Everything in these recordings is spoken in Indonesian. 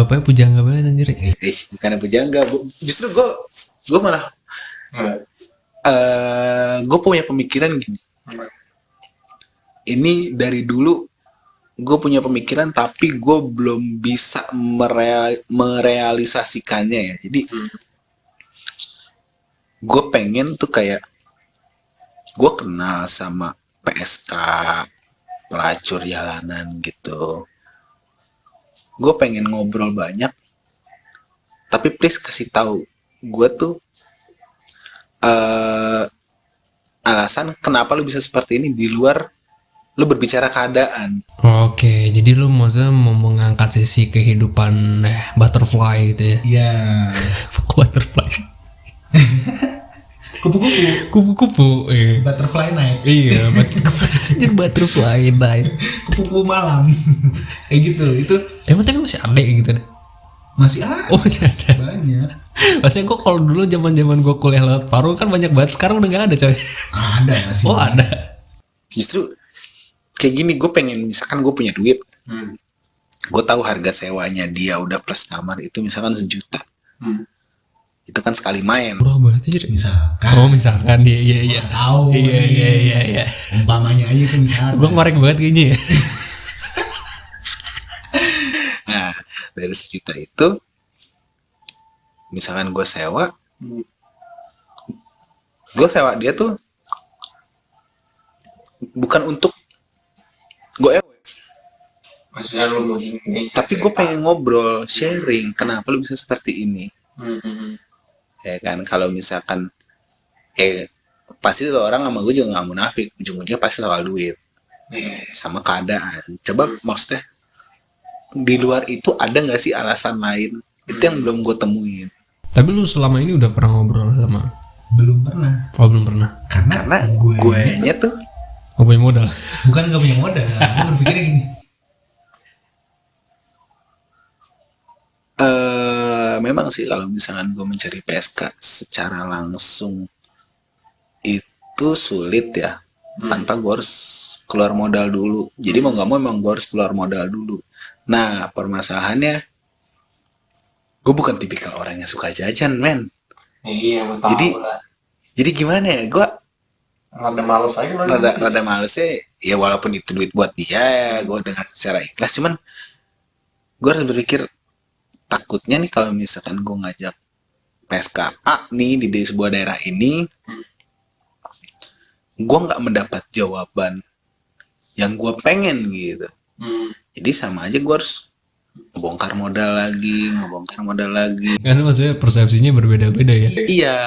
Bapaknya pujangga banget anjir. Bukan pujangga, justru gue malah gue punya pemikiran gini. Ini dari dulu gue punya pemikiran tapi gue belum bisa merealisasikannya ya. Jadi gue pengen tuh kayak gue kenal sama PSK, pelacur jalanan gitu. Gue pengen ngobrol banyak, tapi please kasih tahu gue tuh alasan kenapa lu bisa seperti ini di luar lu berbicara keadaan. Oke, jadi lu maksudnya mau mengangkat sisi kehidupan butterfly gitu ya? Iya. Butterfly. Kupu-kupu. Butterfly night. Iya, butterfly night. Kupu-kupu malam. Kayak gitu. Itu Emang tapi masih ada gitu deh. masih ada. Oh, masih ada. Banyak. Maksudnya gue kalau dulu zaman gue kuliah lewat Parung kan banyak banget, sekarang udah nggak ada coy. Ada masih. Oh ada. Justru kayak gini, gue pengen misalkan gue punya duit, gue tahu harga sewanya dia udah plus kamar itu misalkan 1 juta. Itu kan sekali main. Murah banget aja. Misalkan. Oh misalkan iya. Tahu. Iya. Umpamanya aja tuh misalkan. Gue ngorek banget kayaknya ya. Nah, dari 1 juta itu misalkan gue sewa dia tuh bukan untuk gue maksudnya lu mau gini, tapi gue pengen ngobrol, sharing kenapa lu bisa seperti ini. Ya kan, kalau misalkan pasti orang sama gue juga nggak munafik, ujung-ujungnya pasti soal duit sama keadaan. Coba maksudnya di luar itu ada nggak sih alasan lain? Itu yang belum gue temuin. Tapi lu selama ini udah pernah ngobrol sama? Belum pernah. Oh belum pernah. Karena gue nya tuh Gak punya modal. Bukan gak punya modal. Gue berpikirnya gini. Memang sih kalau misalkan gue mencari PSK secara langsung itu sulit ya, tanpa gue harus keluar modal dulu. Jadi mau nggak mau memang gue harus keluar modal dulu. Nah permasalahannya gue bukan tipikal orang yang suka jajan, men. Iya, lu tahu lah. Jadi gimana ya, gue Rada males aja lo. rada malesnya ya, walaupun itu duit buat dia ya, gue dengan secara ikhlas, cuman gue harus berpikir takutnya nih kalau misalkan gue ngajak PSKA nih di sebuah daerah ini, gue nggak mendapat jawaban yang gue pengen gitu. Jadi sama aja gue harus ngebongkar modal lagi. Karena maksudnya persepsinya berbeda-beda ya. Iya,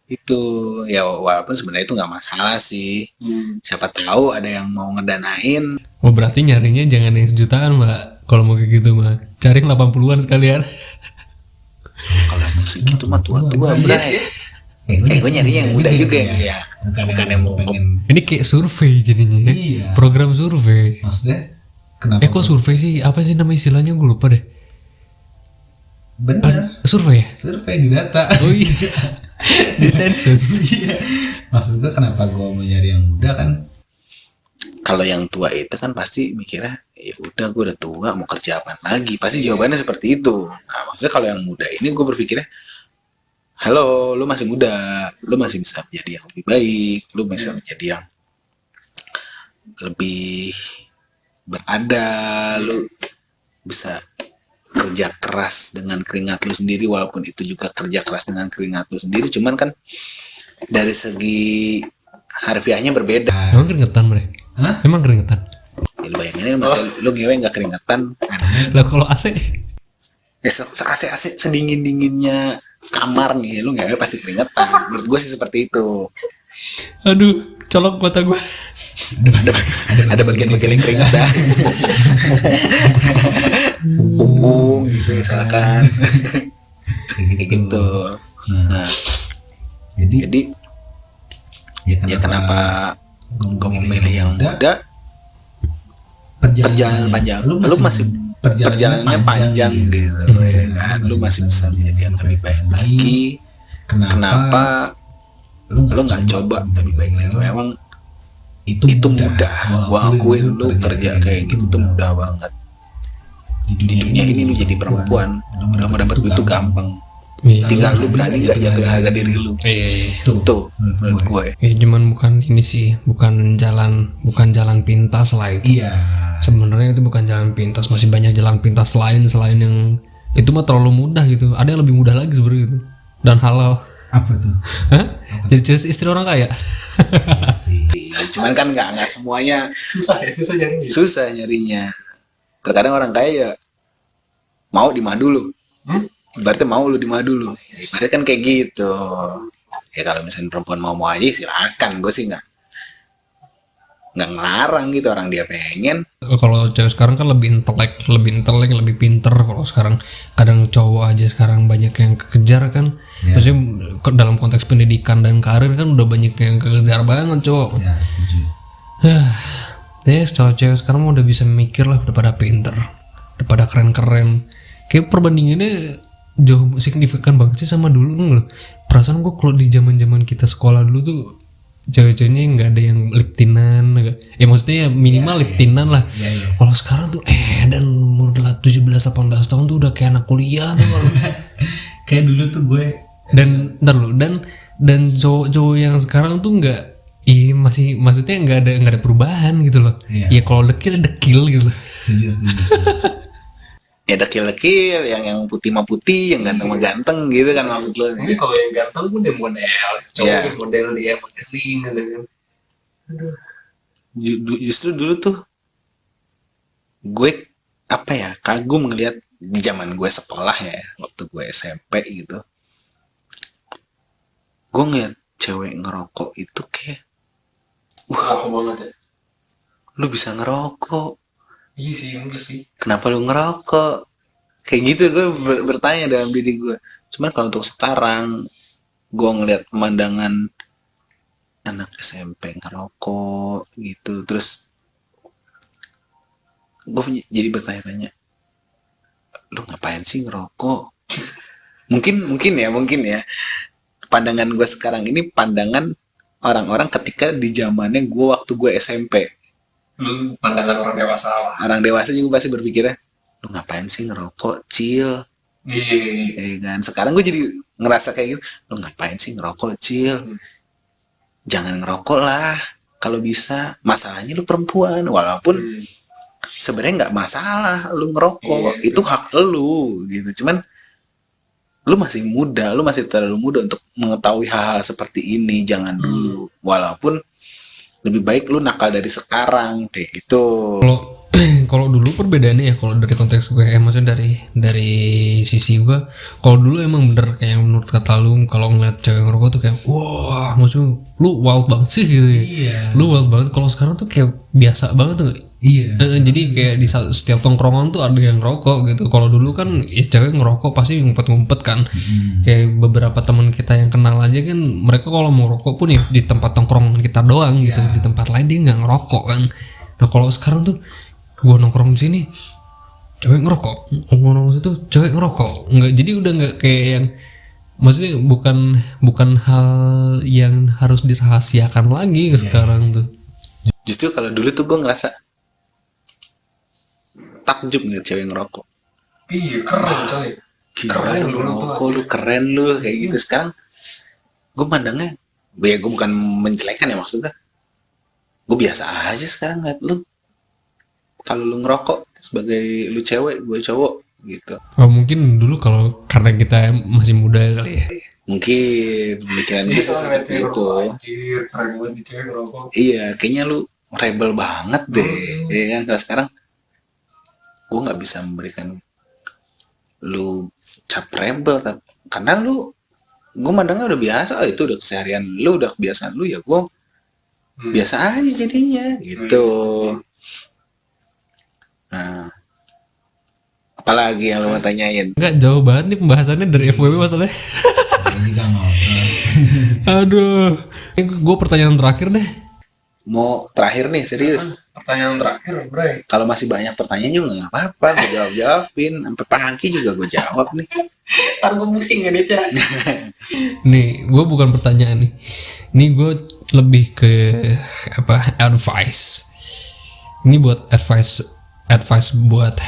itu ya walaupun sebenarnya itu nggak masalah sih. Siapa tahu ada yang mau ngedanain. Oh berarti nyarinya jangan yang 1 jutaan mbak. Kalau mau kayak gitu mah cari 80-an sekalian. Kalau yang segitu mah tua-tua, bray. Gue nyari yang muda juga ya. Bukan yang mau pengen. Ini kayak survei jadinya ya. Iya. Program survei. Maksudnya kenapa? Kok survei sih? Apa sih nama istilahnya? Gue lupa deh. Bener. Survei ya? Survei di data. Oh iya. Di sensus. Iya. Maksud gue kenapa gue mau nyari yang muda kan? Kalau yang tua itu kan pasti mikirnya ya udah gue udah tua mau kerja apa lagi, pasti jawabannya seperti itu. Nah maksudnya kalau yang muda ini gue berpikirnya, halo, lu masih muda, lu masih bisa menjadi yang lebih baik, lu bisa menjadi yang lebih berada, lu bisa kerja keras dengan keringat lu sendiri, walaupun itu juga kerja keras dengan keringat lu sendiri, cuman kan dari segi harfiahnya berbeda. Emang keringetan mereka? Hah? Emang keringetan? Ya, lu bayangin masa lu ngewe nggak keringetan. Lah kalau AC? Ya AC sedingin dinginnya kamar nih, lu ngewe pasti keringetan. Menurut gue sih seperti itu. Aduh, colok mata gue. Ada bagian-bagian yang keringet dah. Punggung gitu misalkan. Kayak gitu. Nah, jadi ya kenapa gue memilih yang muda? Perjalanan panjang. Lu masih perjalanannya panjang gitu. Ya kan? Lu masih bisa menjadi yang lebih baik lagi. Kenapa lu nggak coba lebih baik lagi? Memang itu mudah. Gua akuin lu kerja kayak gitu tuh mudah banget. di dunia ini lu jadi perempuan, lu mau dapat duit itu gampang. Iya. Tinggal lu berani nggak jatuhin harga diri lu. Iya. Tuh menurut gue. Ya, cuman bukan ini sih, bukan jalan pintas lah itu. Iya. Sebenarnya itu bukan jalan pintas, masih banyak jalan pintas lain selain yang itu mah terlalu mudah gitu. Ada yang lebih mudah lagi sebenarnya gitu. Dan halal. Apa tuh? Hah? Jadi istri orang kaya. Sih. Cuman kan nggak semuanya Susah nyarinya. susah nyarinya. Terkadang orang kaya ya mau di madu lu. Berarti mau lu di madu lu. Ibaratnya kan kayak gitu. Ya kalau misalnya perempuan mau aja silakan, gue sih nggak ngelarang gitu, orang dia pengen. Kalau cewek sekarang kan lebih intelek, lebih pinter. Kalau sekarang kadang cowok aja sekarang banyak yang kekejar kan. Ya. Maksudnya dalam konteks pendidikan dan karir kan udah banyak yang kekejar banget cowok. Ya, setuju. Ya cowok-cewek sekarang mah udah bisa mikir lah, udah pada pinter, udah pada keren-keren. Kayak perbandingannya jauh signifikan banget sih sama dulu loh. Perasaan gue kalau di zaman kita sekolah dulu tuh cewek-ceweknya nggak ada yang liptinan, ya maksudnya ya minimal liptinan lah. Iya. Kalau sekarang tuh dan umur 17-18 tahun tuh udah kayak anak kuliah tuh kalau. Kayak dulu tuh gue Dan cowok-cowok yang sekarang tuh nggak, masih maksudnya nggak ada perubahan gitu loh. Iya. Ya kalau dekil gitu. setuju. Ya dekil-dekil, yang putih mah putih, yang ganteng mah ganteng gitu kan maksud lu. Mungkin kalau yang ganteng pun dia model, cowok Iya. yang model dia modeling gitu kan. Justru dulu tuh gue apa ya, kagum ngelihat di zaman gue sekolah ya, waktu gue SMP gitu. Gue ngeliat cewek ngerokok itu kayak, Wah, banget ya. lu bisa ngerokok, Iya sih, bener sih. kenapa lu ngerokok? Kayak gitu gue bertanya dalam diri gue. Cuman kalau untuk sekarang, gue ngeliat pemandangan anak SMP ngerokok gitu, terus gue jadi bertanya-tanya, lu ngapain sih ngerokok? mungkin ya pandangan gue sekarang ini pandangan orang-orang ketika di zamannya gue waktu gue SMP. Pandangan orang dewasa lah. Orang dewasa juga pasti berpikirnya, lu ngapain sih ngerokok, Cil? Iya. Kan sekarang gue jadi ngerasa kayak gitu, lu ngapain sih ngerokok, Cil? Jangan ngerokok lah kalau bisa. Masalahnya lu perempuan, walaupun sebenarnya nggak masalah lu ngerokok, itu hak lu gitu. Cuman lu masih muda, lu masih terlalu muda untuk mengetahui hal-hal seperti ini. Jangan dulu, walaupun lebih baik lu nakal dari sekarang kayak gitu. Kalau dulu perbedaannya ya, kalau dari konteks gue, maksudnya dari sisi gue, kalau dulu emang bener kayak menurut kata lu, kalau ngeliat cewek ngerokok tuh kayak wah, maksudnya lu wild banget sih gitu ya. Iya. Lu wild banget. Kalau sekarang tuh kayak biasa banget tuh. Iya. Jadi kayak di setiap tongkrongan tuh ada yang ngerokok gitu. Kalau dulu kan ya cewek ngerokok pasti ngumpet-ngumpet kan. Kayak beberapa teman kita yang kenal aja kan, mereka kalau mau ngerokok pun ya di tempat tongkrongan kita doang gitu. Di tempat lain dia nggak ngerokok kan. Nah kalau sekarang tuh gua nongkrong di sini cewek ngerokok, nongkrong situ cewek ngerokok. Nggak, jadi udah nggak kayak yang, maksudnya bukan hal yang harus dirahasiakan lagi sekarang tuh. Justru kalau dulu tuh gue ngerasa takjub ngeliat cewek ngerokok. Iya, keren coy. Gila, Keren lu dulu tuh. ngerokok, lu keren lu kayak gitu. Sekarang gue pandangnya, ya gue bukan menjelekan ya maksudnya. Gue biasa aja sekarang ngeliat lu. Kalau lu ngerokok sebagai lu cewek, gue cowok gitu. Oh, mungkin dulu kalau karena kita masih muda kali ya. Mungkin pemikiran gue seperti itu. Anjir, keren banget di cewek ngerokok. Iya, kayaknya lu rebel banget deh. Iya kan, kalau sekarang gue nggak bisa memberikan lu cap rebel, karena lu, gue mandangnya udah biasa, itu udah keseharian lu, udah kebiasaan lu, ya gue biasa aja jadinya gitu. Nah, apalagi yang lu mau tanyain? Enggak, jauh banget nih pembahasannya dari FWB masalahnya. Ini kan ngobrol. Aduh. Gue pertanyaan terakhir deh. Mau terakhir nih, serius. Pertanyaan terakhir, Bray. Kalau masih banyak pertanyaan juga nggak apa-apa, gue jawabin sampai pagi juga gue jawab nih. Ntar gue pusing editnya. Nih, gue bukan pertanyaan nih. Ini gue lebih ke advice. Ini buat advice buat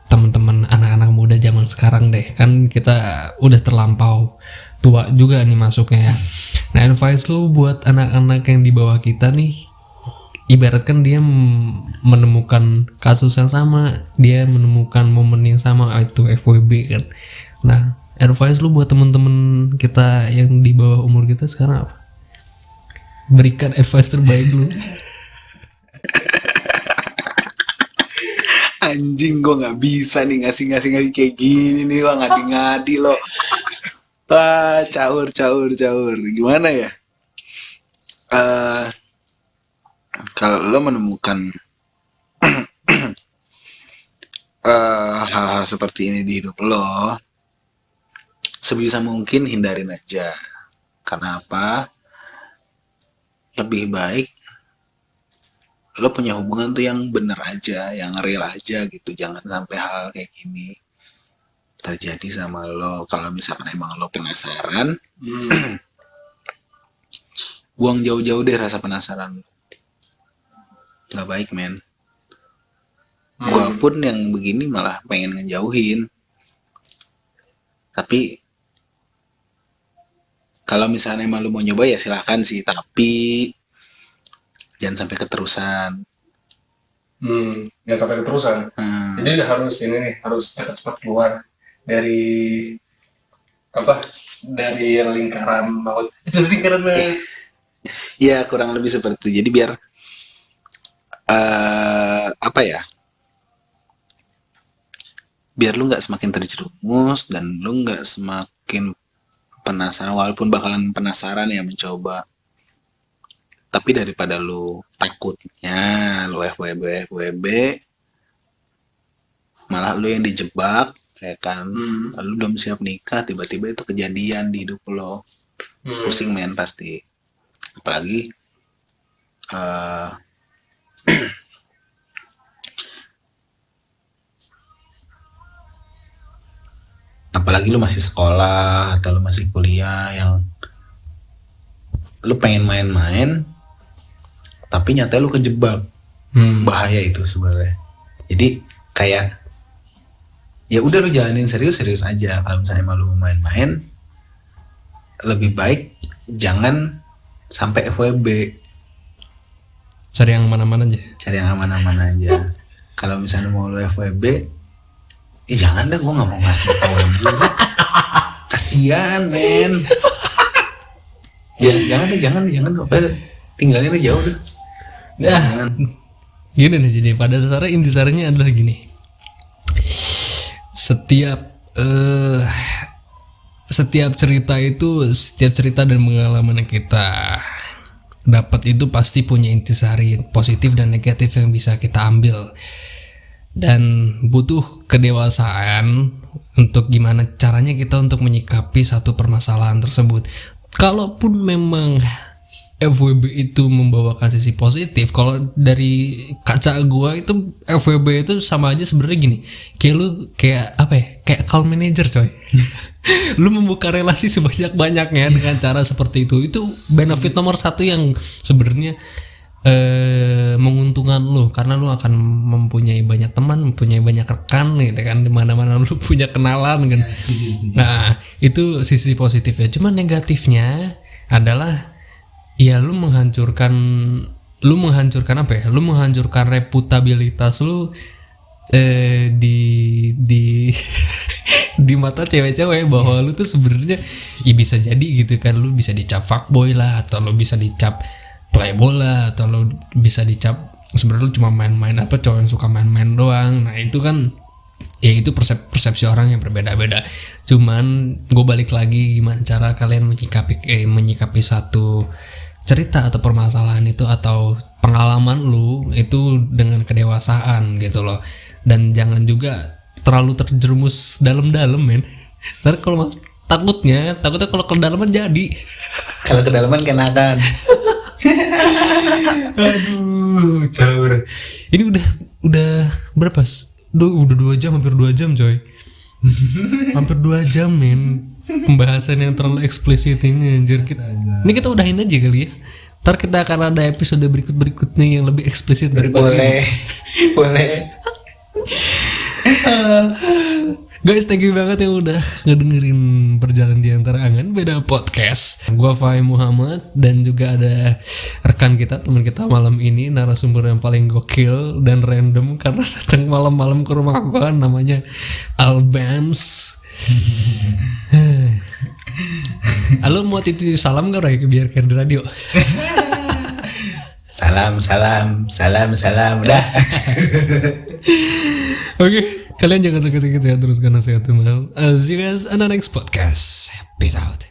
teman-teman anak-anak muda zaman sekarang deh, kan kita udah terlampau tua juga nih masuknya ya. Nah, advice lu buat anak-anak yang di bawah kita nih, ibaratkan dia menemukan kasus yang sama, dia menemukan momen yang sama, itu FWB kan. Nah, advice lu buat teman-teman kita yang di bawah umur kita sekarang apa? Berikan advice terbaik lu. Anjing, gue nggak bisa nih ngasih kayak gini nih, wah ngadi-ngadi lo. Wah, caur. Gimana ya? Kalau lo menemukan hal-hal seperti ini di hidup lo, sebisa mungkin hindarin aja. Karena apa? Lebih baik lo punya hubungan tuh yang bener aja, yang real aja gitu. Jangan sampai hal kayak gini terjadi sama lo. Kalau misalkan emang lo penasaran, buang jauh-jauh deh rasa penasaran. Gak baik, men. Gua pun yang begini malah pengen ngejauhin. Tapi kalau misalnya emang lo mau nyoba ya silakan sih, tapi jangan sampai keterusan. Jangan sampai keterusan. Jadi harus ini nih, harus cepat-cepat keluar dari dari lingkaran maut. Itu lingkaran maut. Ya kurang lebih seperti itu. Jadi biar biar lu nggak semakin terjerumus dan lu nggak semakin penasaran, walaupun bakalan penasaran ya mencoba. Tapi daripada lu takutnya lu FWB malah lu yang dijebak, ya kan? Lu belum siap nikah, tiba-tiba itu kejadian di hidup lo. Pusing, men, pasti. Apalagi apalagi lu masih sekolah atau lu masih kuliah yang lu pengen main-main tapi nyatanya lu kejebak. Bahaya itu sebenarnya. Jadi kayak ya udah lu jalanin serius aja. Kalau misalnya emang lu main-main, lebih baik jangan sampai FWB. Cari yang aman-aman aja. Kalau misalnya mau lu FWB, jangan dah, gue nggak mau ngasih tau dulu. Kasian, men. Ya jangan. Tinggalin aja udah. Jangan. Gini nih, jadi pada dasarnya intisarinya adalah gini. Setiap cerita dan pengalaman yang kita dapat itu pasti punya intisari positif dan negatif yang bisa kita ambil, dan butuh kedewasaan untuk gimana caranya kita untuk menyikapi satu permasalahan tersebut. Kalaupun memang FWB itu membawakan sisi positif, kalau dari kaca gua itu FWB itu sama aja sebenarnya gini, kayak call manager, coy. Lu membuka relasi sebanyak-banyaknya dengan cara seperti itu benefit nomor satu yang sebenarnya menguntungkan lu, karena lu akan mempunyai banyak teman, mempunyai banyak rekan gitu kan, di mana-mana lu punya kenalan kan. Nah, itu sisi positifnya. Cuman negatifnya adalah ya lu menghancurkan apa ya? Lu menghancurkan reputabilitas lu di mata cewek-cewek, bahwa lu tuh sebenarnya ya bisa jadi gitu kan, lu bisa dicap fuckboy lah, atau lu bisa dicap playboy lah, atau lu bisa dicap sebenarnya lu cuma main-main, cowok yang suka main-main doang. Nah, itu kan ya itu persepsi orang yang berbeda-beda. Cuman gue balik lagi, gimana cara kalian menyikapi satu cerita atau permasalahan itu atau pengalaman lu itu dengan kedewasaan gitu loh. Dan jangan juga terlalu terjerumus dalam-dalam, men. Ntar kalau takutnya kalau kedalaman jadi. Kalau kedalaman kenakan. Aduh, caur. Ini udah berapa? Udah 2 jam, hampir 2 jam, coy. Hampir 2 jam, men. Pembahasan yang terlalu eksplisit ini, anjir. Ini kita udahin aja kali ya. Ntar kita akan ada episode berikutnya yang lebih eksplisit daripada boleh. Guys, thank you banget yang udah ngedengerin Perjalanan di Antara Angan Beda Podcast. Gua Fahim Muhammad dan juga ada rekan kita, teman kita malam ini, narasumber yang paling gokil dan random karena datang malam-malam ke rumah gua, namanya Albans. Halo, mau titip salam gak Ray biar kayak di radio? Salam dah. Oke, kalian jangan sakit-sakit, sehat terus karena sehat itu mahal. See you guys on the next podcast. Peace out.